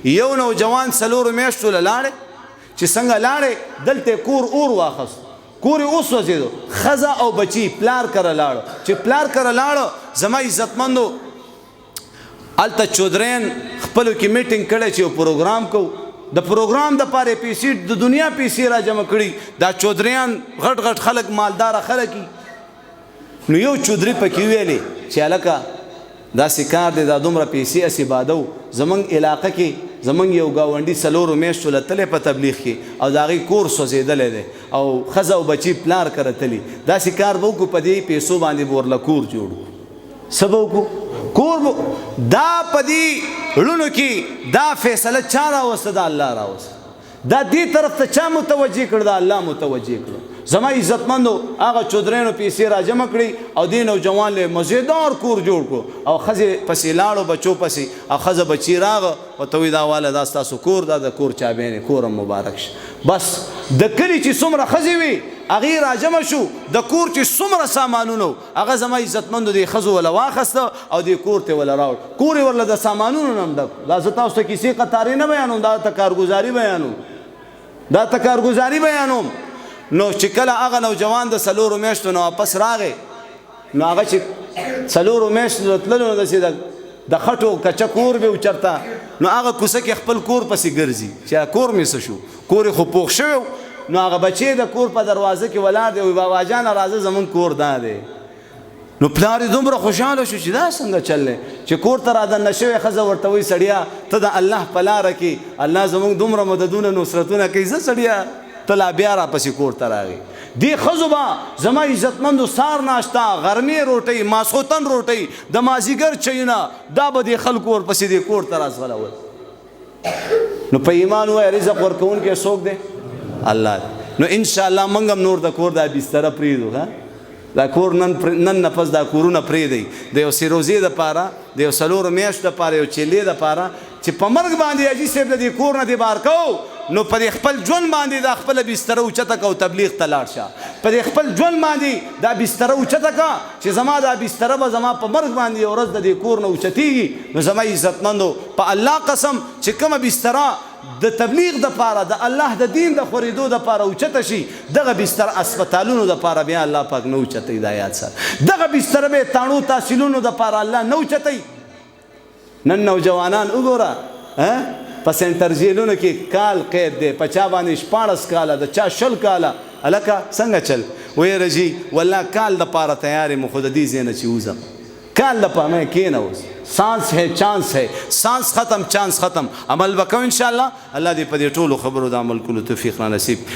یو نوجوان څلورو میاشتو له لاړې چې څنګه لاړې دلته کور اور واخیست کور یې وسوځېدو ښځه او بچي پلار کره لاړو چې پلار کره لاړو زما عزتمندو هلته چودرین خپلو کې میټینګ کړی چې یو پروګرام کوو د پروګرام دپاره پیسې د دنیا پیسې را جمع کړي دا چودریان غټ غټ خلک مالداره خلک نو یو چودري پکې ویلې چې هلکه داسې کار دی دا دومره پیسې هسې بادو زمونږ علاقه کې زمونږ یو ګاونډي څلورو میاشتو له تلی په تبلیغ کې او د هغې کور سوځېدلی دی او ښځه او بچي پلار کره تلي داسې کار به وکړو په دې پیسو باندې به ورله کور جوړ کړو څه به وکړو کور دا په دې ړونو کې دا فیصله چا راوسته دا الله راوسته دا دې طرف ته چا متوجه کړ دا الله متوجه کړو زما عزتمندو هغه چودرینو پیسې را جمع کړي او دې نوجوان له مزیدار کور جوړ کړو او ښځې پسې لاړو بچو پسې او ښځه بچي راغه ورته وایي دا واله دا ستاسو کور دا د کور چابینې کور هم مبارک شه بس د کلي چې څومره ښځې وي هغې را جمع شو د کور چې څومره سامانونه و هغه زما عزتمندو دې ښځو وله واخیسته او دې کور ته وله راوړ کور یې ورله د سامانونو نه هم ډک دا زه تاسو ته کیسې قطارې نه بیانوم دا ته کارګزاري بیانوم دا ته کارګزاري بیانوم نو چې کله هغه نوجوان د څلورو میاشتو نه واپس راغی نو هغه چې څلورو میاشتو تللو نو داسې د خټو کچه کور به و چېرته نو هغه کوڅه کې خپل کور پسې ګرځي چې کور مې څه شو کور یې خو پوخ شوی نو هغه بچی د کور په دروازه کې ولاړ دی وایي بابا جانه راځه زمونږ کور دا دی نو پلار یې دومره خوشحاله شو چې دا څنګه چل دی چې کور ته رادننه شوې ښځه ورته وایي سړیا ته د الله په لاره کې الله زمونږ دومره مددونه نصرتونه کوي زه سړیا ته لا بیا راپسې کور ته راغی دې ښځو به زما عزتمندو سار ناشته غرمې روټۍ ماسخوتن روټۍ د مازدیګر چایونه دا به دې خلکو ورپسې دې کور ته راځغلول نو په ایمان ووایه رزق ورکوونکی څوک دی الله نو انشاءالله موږ هم نور د کور دا بستره پرېږدو دا کور نن نفس دا کورونه پرېږدئ د یو سیروزې دپاره د یو څلورو میاشتو دپاره یو چیلې دپاره چې په مرګ باندې حاجي صاحب د دې کور نه دې بار کوو نو په دې خپل ژوند باندې دا خپله بستره اوچته که او تبلیغ ته لاړ شه په دې خپل ژوند باندې دا بستره اوچته که چې زما دا بستره به زما په مرګ باندې یو ورځ د دې کور نه اوچتېږي نو زما عزتمندو په الله قسم چې کومه بستره د تبلیغ دپاره د الله د دین د خورېدو دپاره اوچته شي دغه بستره اسپتالونو دپاره بیا الله پاک نه اوچتوي دا یاد سره دغه بستره به یې تاڼو تحصیلونو دپاره الله نه اوچتوي نن نوجوانان وګوره په سنټر جیلونو کې کال قید دی په چا باندې 14 کاله د چا 10 کاله هلکه څنګه چل ویې رجي والله کال دپاره تیار یم خو د دې ځای نه چې وځم کال دپاره مې کښېنه اوس سانس ہے چانس ہے سانس ختم چانس ختم عمل وکړو انشاءالله الله دې په دې ټولو خبرو د عمل کولو توفیق را نصیب